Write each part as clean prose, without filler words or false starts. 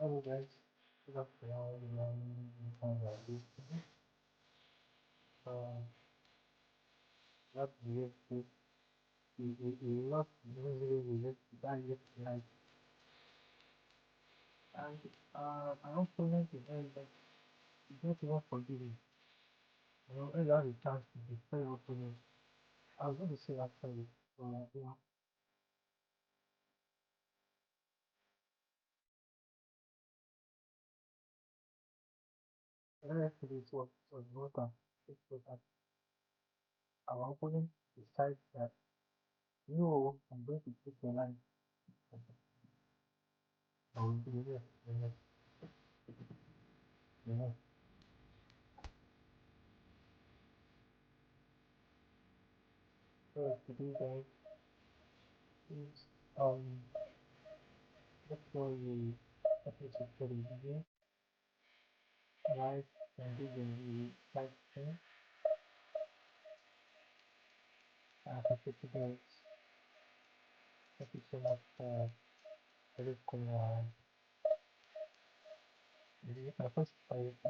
Hello guys, good afternoon, everyone. How are you? Uh, not really good. We not usually we just die just like and I also meant to say that you don't even forgive me. You know, when you have a chance to destroy your opponent, I was going to say actually, you know, yesterday was not it was that our opponent decides that you I'm going to take your life. I will do this, you know. So today guys is make sure you episode for the video, like and do the like thing. Happy to guys. Thank you so much for everything.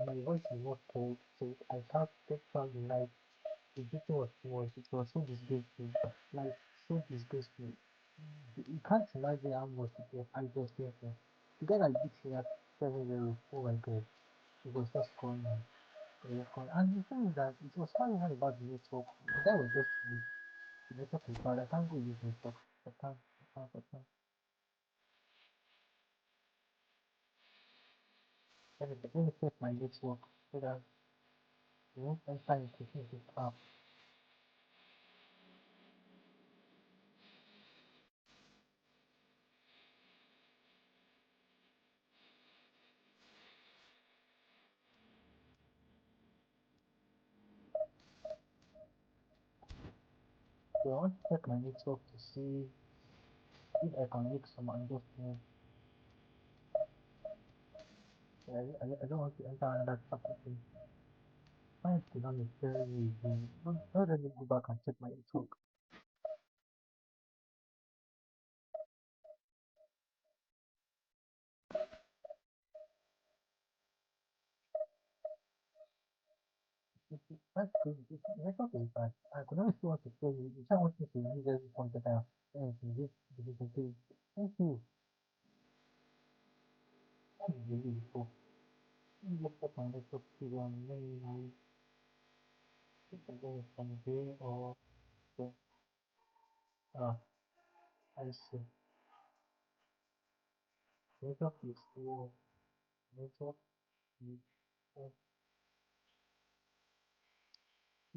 My voice is not cold, so I can't take on the like the video was too much. It was so disgraceful, like so disgraceful. You can't imagine how much it was. I just here. The guy that beat here 7-0. Oh my god, it was just calling. And the thing is that it was not even about the network. The guy was just the network is bad. I can't go use network. I can't. Let me check my network so that you won't enter into this app. So I want to check my network to see if I can make some adjustment. I don't want to enter another application. Why is it not necessarily easy? Don't let me go back and check my network. That's good. Network is bad. I could only see what to tell you. If I want me to use every point that I have, then this difficulty. Thank you. That is really useful. Let me look up my network to maybe if I go from here or the ah, I see. Network is slow. Network is slow.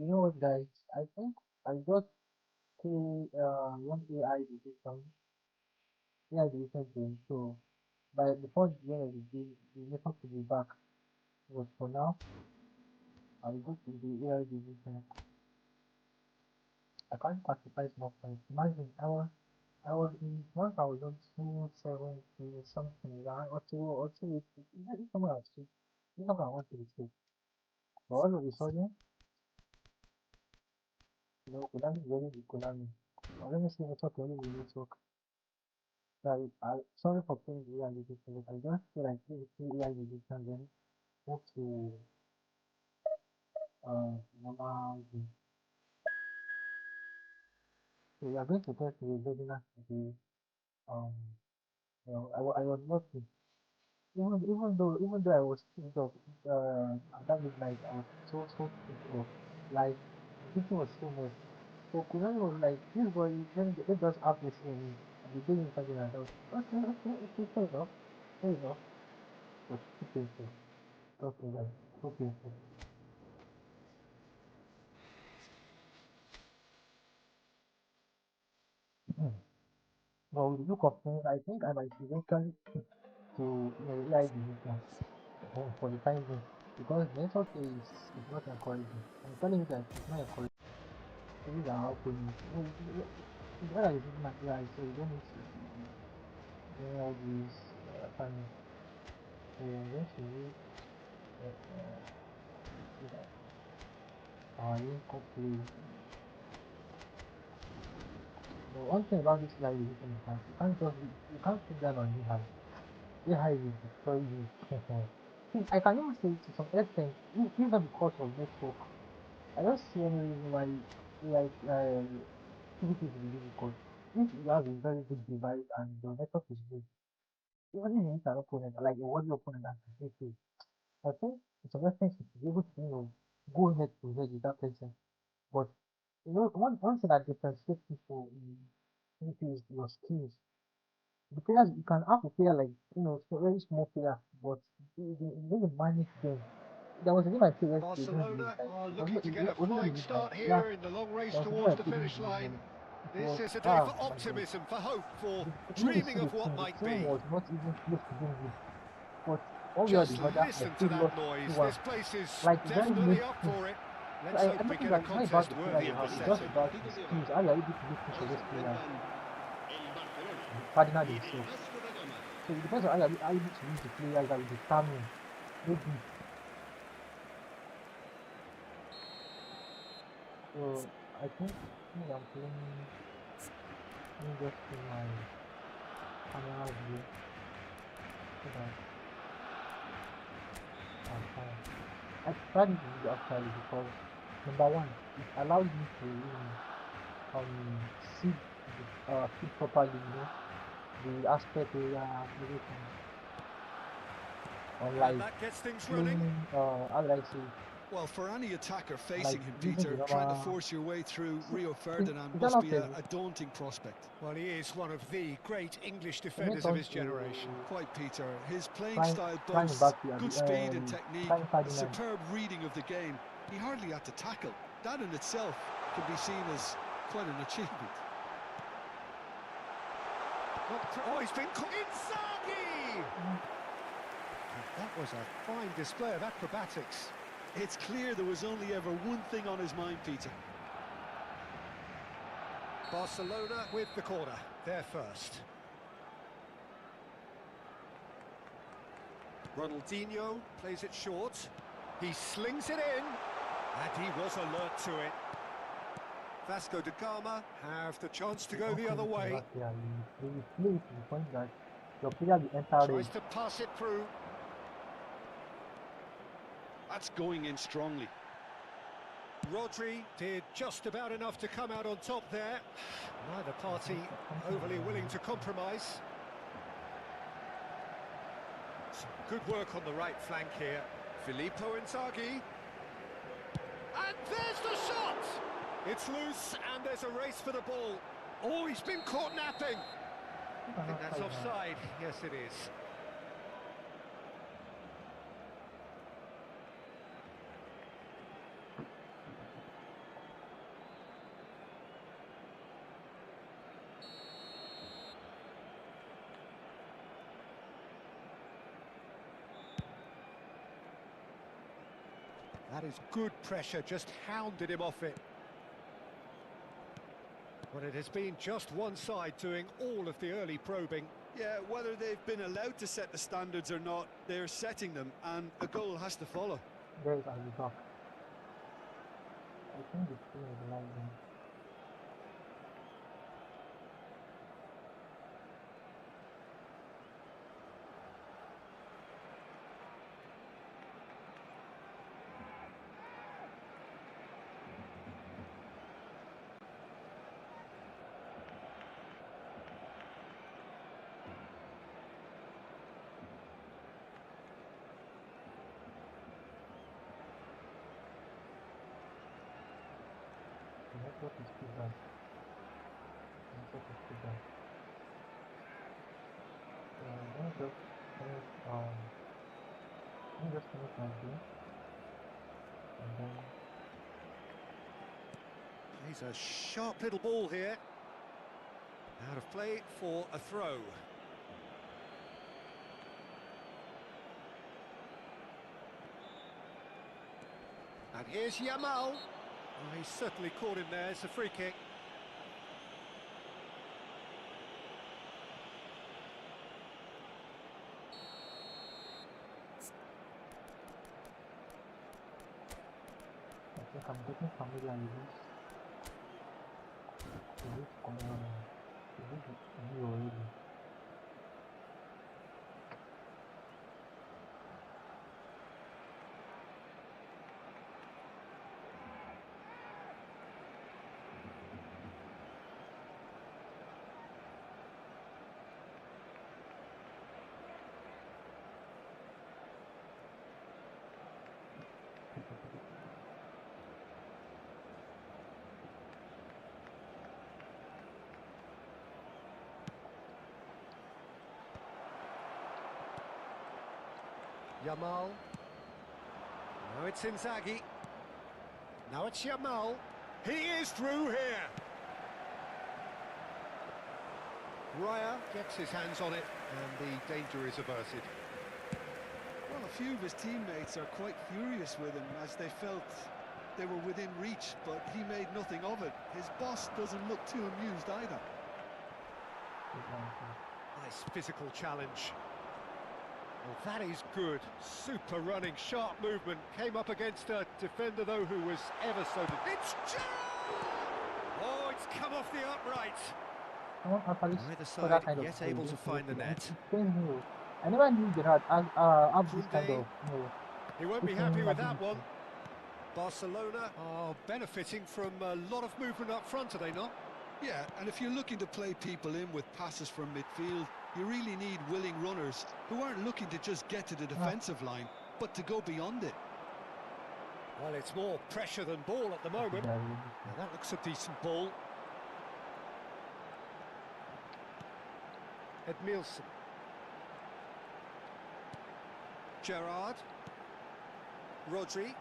You know what, guys? I think I got to one AI decision. AI decision thing. So by before the end of the day, the network will be back. But for now, I'll go to the AI decision. I can't classify small points. Imagine I was in 100270 something like or two it's somewhere else. It's somewhere I want to say. But all of a sudden, Konami is very big Konami. Let me see network only the network. Sorry for playing the AI decision. I just feel like the AI decision then move to normal game. So we are going to test the webinar today. Um I was working. Even though I was thinking of at that midnight, I was so thinking of like thinking was so much. So Kunal was like, this boy, let us have this in and we did something like that. Okay, fair enough. Fair enough. But too painful. Okay, like so painful. But with the look of things, I think I might eventually stick to AI division for the time being. Because the network is not encouraging. I'm telling you that it's not encouraging. Things are happening. When I was using my AI, so you don't need to be doing all these timing. So I'm going to use link play. But one thing about this live edition is that you can't put that on anyhow. AI will destroy you. See, I can even say to some extent, even because of network, I don't see any reason why like activities will be good. If you have a very good device and the network is good, even if you meet an opponent, like a worthy opponent that can hit you, I think to some extent you should be able to, go head to head with that person. But one thing that differentiates people is your skills. The players you can have a player like very small player, but you manage them. There was a game I played yesterday against Leeds. Barcelona Like are it looking to get a wasn't flying really bad. start Yeah, here in the long race there was a game I towards the played finish against Leeds. line. And it This was is a day for my god. optimism, for hope, for When you dreaming see the of what team, might be. was not even close to being good. But one way or Just the other, I listen to still that lost noise. 2-1. This place is Like very late definitely up team. for it. So Let's I hope we don't think get a that it's not about contest the player worthy you of the have. It's just setting. about the skills. How you are able to make use of those players. Ferdinand himself. So it depends on how you are able to use the players that will determine maybe. So I think I'm playing. Let me just put my camera view so that I'm fine. I prefer this video actually because number one, it allows me to see the feed properly, the aspect area, everything. And Unlike that gets things running. playing how did I say it? Well, for any attacker Like facing him, using the Peter, trying to normal. force your way through See, Rio it, Ferdinand is that must not be fair? a daunting prospect. Well, he is one of the great English Let me defenders of turn his to generation. Quite, Peter. His playing prime style prime boasts back here, good speed and technique, prime a Ferdinand. superb reading of the game. He hardly had to tackle. That in itself can be seen as quite an achievement. Oh, he's been caught. Inzaghi! That was a fine display of acrobatics. It's clear there was only ever one thing on his mind, Peter. Barcelona with the corner. They're first. Ronaldinho plays it short. He slings it in. And he was alert to it. Vasco da Gama have the chance to go the other way. You play it to the point that your player will enter Tries it. to pass it through. That's going in strongly. Rodri did just about enough to come out on top there. Neither party overly willing to compromise. Some good work on the right flank here. Filippo Inzaghi. And there's the shot! It's loose and there's a race for the ball. Oh, he's been caught napping. I think that's offside. Yes, it is. That is good pressure, just hounded him off it. Well, it has been just one side doing all of the early probing. Yeah, whether they've been allowed to set the standards or not, they're setting them, and a goal has to follow. There is a back. I think the team is lagging. The network is too bad. The network is too bad. Let me just finish my game and then He's a sharp little ball here. Out of play for a throw. And here's Yamal. Oh, he's certainly caught him there. It's a free kick. I think I'm getting familiar with this view already. Yamal. Now it's Inzaghi. Now it's Yamal. He is through here. Raya gets his hands on it, and the danger is averted. Well, a few of his teammates are quite furious with him as they felt they were within reach, but he made nothing of it. His boss doesn't look too amused either. Nice physical challenge. Well, that is good. Super running, sharp movement. Came up against a defender, though, who was ever so... It's Gerrard! Oh, it's come off the upright. Neither side yet able to find the net. I never knew Gerrard have this kind of, He won't be happy with that one. Barcelona are benefiting from a lot of movement up front, are they not? Yeah, and if you're looking to play people in with passes from midfield, you really need willing runners who aren't looking to just get to the defensive line, but to go beyond it. Well, it's more pressure than ball at the moment. Now, that looks a decent ball. Edmilson. Gerrard. Rodri.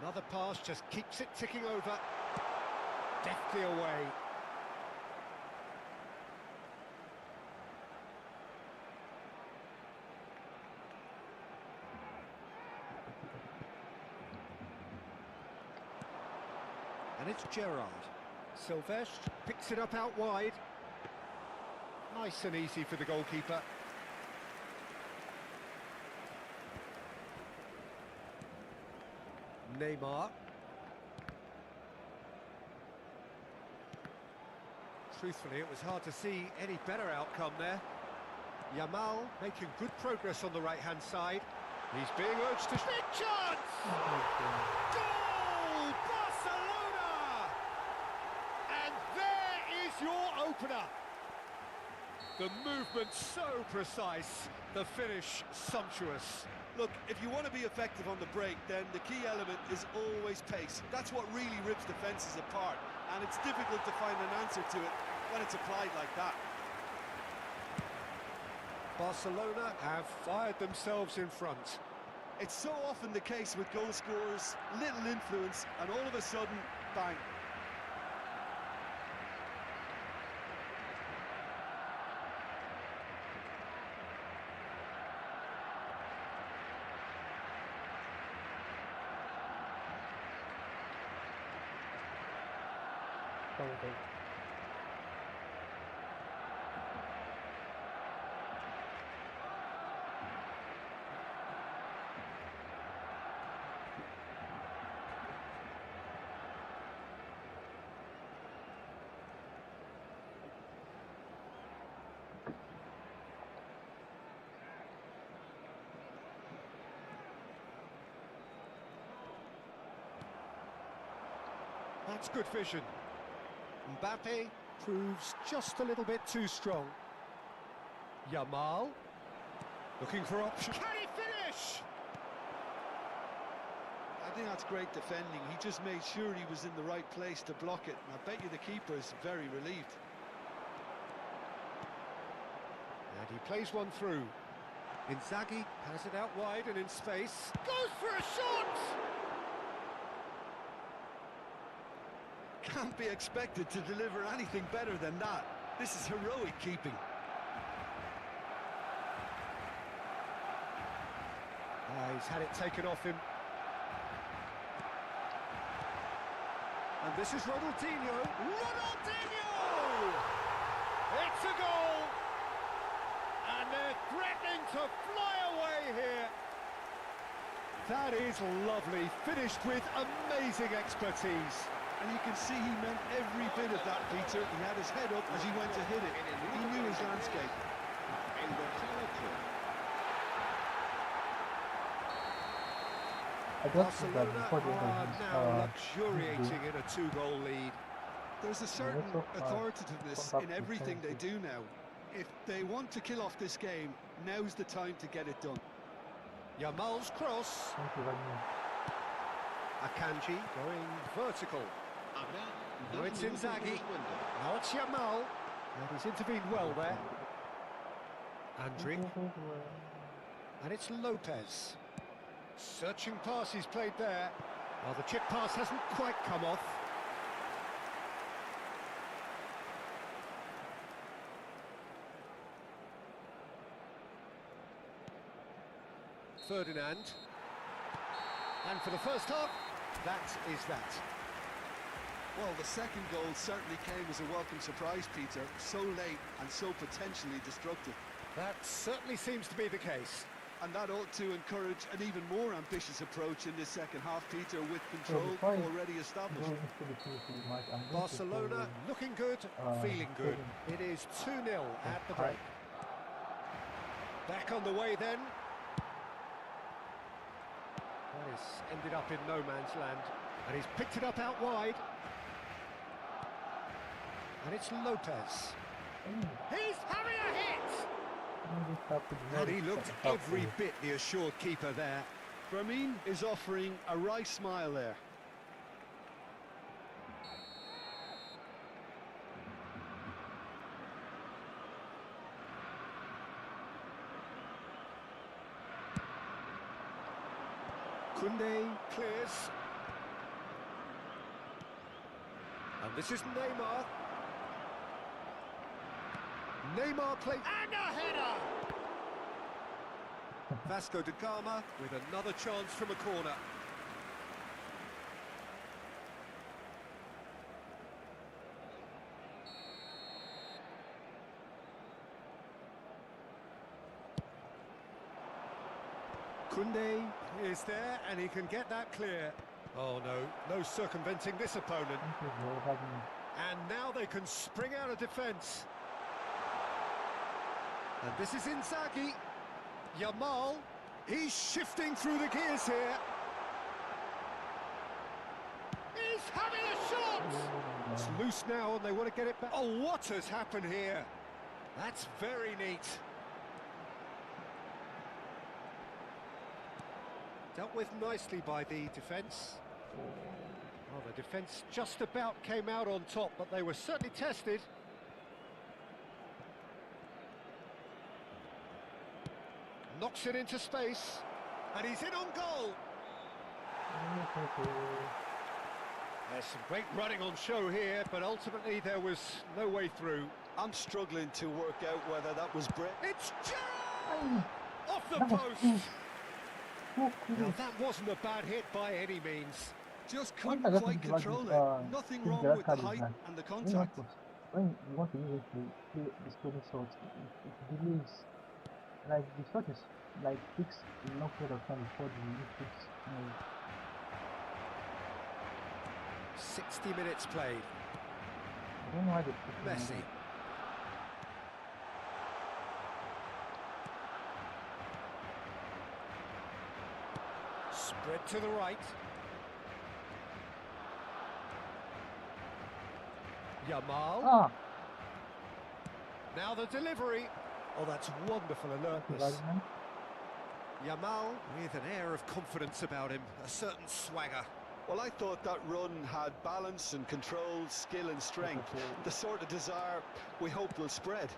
Another pass just keeps it ticking over. Deftly away. And it's Gerrard. Silvestre picks it up out wide. Nice and easy for the goalkeeper. Neymar. Truthfully, it was hard to see any better outcome there. Yamal making good progress on the right-hand side. He's being urged to... Big chance! Goal! Barcelona! And there is your opener. The movement so precise, the finish sumptuous. Look, if you want to be effective on the break, then the key element is always pace. That's what really rips defences apart, and it's difficult to find an answer to it when it's applied like that. Barcelona have fired themselves in front. It's so often the case with goal scorers, little influence, and all of a sudden, bang. That's good vision. Mbappe proves just a little bit too strong. Yamal looking for option. Can he finish? I think that's great defending. He just made sure he was in the right place to block it, and I bet you the keeper is very relieved. And he plays one through. Inzaghi has it out wide and in space. Goes for a shot! Can't be expected to deliver anything better than that. This is heroic keeping. He's had it taken off him. And this is Ronaldinho. Ronaldinho! It's a goal! And they're threatening to fly away here. That is lovely, finished with amazing expertise. And you can see he meant every bit of that, Peter. He had his head up as he went to hit it. He knew his landscape. Barcelona are now luxuriating in a two-goal lead. There's a certain authoritativeness in everything they do now. If they want to kill off this game, now's the time to get it done. Yamal's cross. Akanji going vertical. Now it's Inzaghi. Now it's Yamal. And he's intervened well there. Andrick. And it's Lopez. Searching pass he's played there. Well, the chip pass hasn't quite come off. Ferdinand. And for the first half, that is that. Well, the second goal certainly came as a welcome surprise, Peter. So late and so potentially destructive. That certainly seems to be the case. And that ought to encourage an even more ambitious approach in this second half, Peter, with control already established. Barcelona looking good, feeling good. It is 2-0 at the break. Back on the way then. That is ended up in no man's land. And he's picked it up out wide. And it's Lopez. He's having a hit! And he looked every bit the assured keeper there. Fermin is offering a wry smile there. Koundé clears. And this is Neymar. Neymar plays and a header! Vasco da Gama with another chance from a corner. Koundé is there and he can get that clear. Oh no, no circumventing this opponent. And now they can spring out of defence. And this is Inzaghi. Yamal, he's shifting through the gears here. He's having a shot! It's loose now and they want to get it back. Oh, what has happened here? That's very neat. Dealt with nicely by the defence. Well, the defence just about came out on top, but they were certainly tested. Knocks it into space, and he's in on goal. There's some great running on show here, but ultimately there was no way through. I'm struggling to work out whether that was Brett. It's Gerrard! Off the post! Now that wasn't a bad hit by any means. Just couldn't quite control it. Nothing wrong with the height and the contact. When you want to use it to play the scoring shot, it believes. Like the shot is like takes a long period of time before the inputs move. 60 minutes played. I don't know why they put Messi. Spread to the right. Yamal. Now the delivery. Oh, that's wonderful alertness. Yamal with an air of confidence about him, a certain swagger. Well, I thought that run had balance and control, skill and strength. The sort of desire we hope will spread.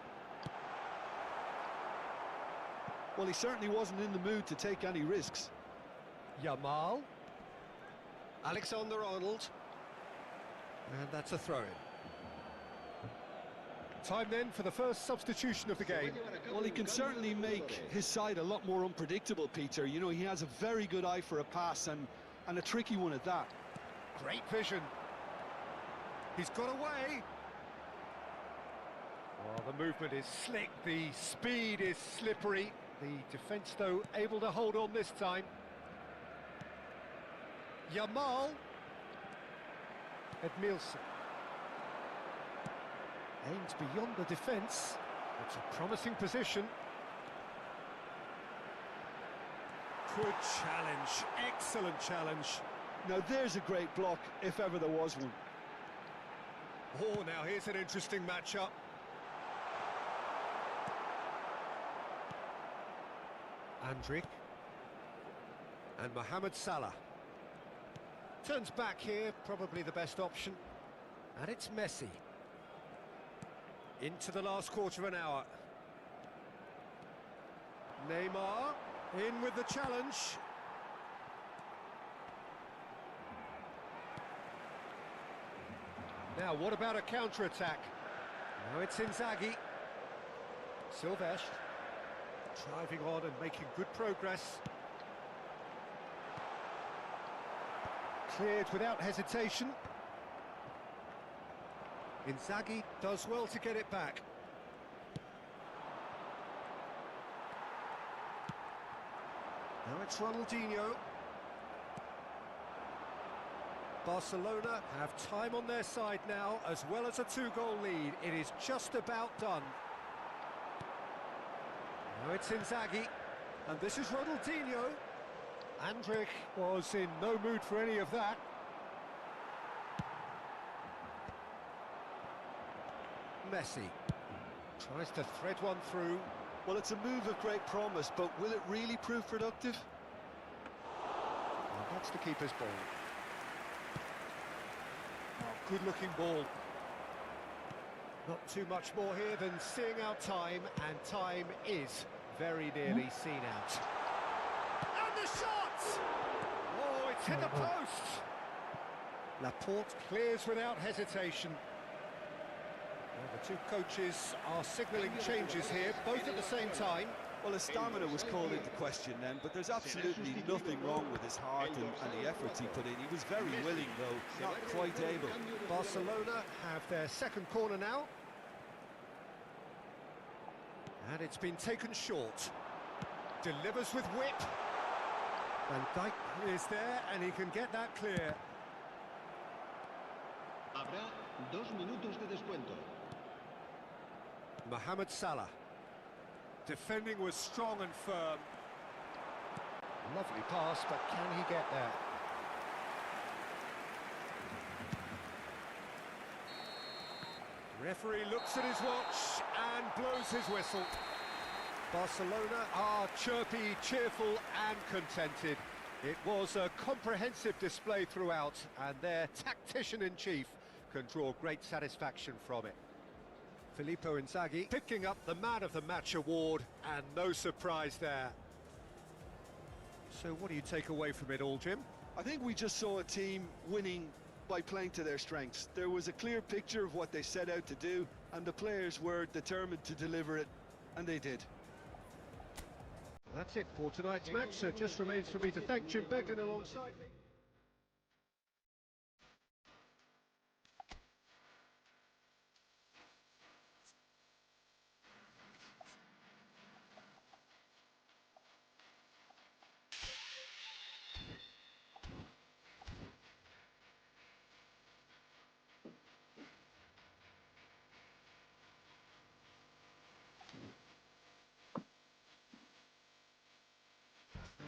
Well, he certainly wasn't in the mood to take any risks. Yamal. Alexander-Arnold. And that's a throw-in. Time then for the first substitution of the game. Well, he can certainly make his side a lot more unpredictable, Peter. You know, he has a very good eye for a pass and a tricky one at that. Great vision. He's got away. Well, the movement is slick, the speed is slippery. The defence, though, able to hold on this time. Yamal. Edmilson. Aims beyond the defence. It's a promising position. Good challenge, excellent challenge. Now there's a great block, if ever there was one. Oh, now here's an interesting matchup. Andrick. And Mohamed Salah. Turns back here, probably the best option. And it's Messi. Into the last quarter of an hour. Neymar in with the challenge. Now, what about a counter-attack? Now it's Inzaghi. Silvestre driving on and making good progress. Cleared without hesitation. Inzaghi does well to get it back. Now it's Ronaldinho. Barcelona have time on their side now, as well as a 2-goal lead. It is just about done. Now it's Inzaghi, and this is Ronaldinho. Andrich was in no mood for any of that. Messi tries to thread one through. Well, it's a move of great promise, but will it really prove productive? And that's the keeper's ball. Oh, good-looking ball. Not too much more here than seeing out time, and time is very nearly seen out. And the shot! Oh, it's hit the post! Laporte clears without hesitation. Well, the two coaches are signalling changes here, both at the same time. Well, his stamina was called into question then, but there's absolutely nothing wrong with his heart and the efforts he put in. He was very willing, though, not quite able. Barcelona have their second corner now. And it's been taken short. Delivers with whip. Van Dijk is there, and he can get that clear. Habrá 2 minutos de descuento. Mohamed Salah. Defending was strong and firm. Lovely pass, but can he get there? Referee looks at his watch and blows his whistle. Barcelona are chirpy, cheerful and contented. It was a comprehensive display throughout, and their tactician-in-chief can draw great satisfaction from it. Filippo Inzaghi picking up the Man of the Match award, and no surprise there. So what do you take away from it all, Jim? I think we just saw a team winning by playing to their strengths. There was a clear picture of what they set out to do, and the players were determined to deliver it, and they did. That's it for tonight's match, so it just remains for me to thank Jim Beglin alongside me.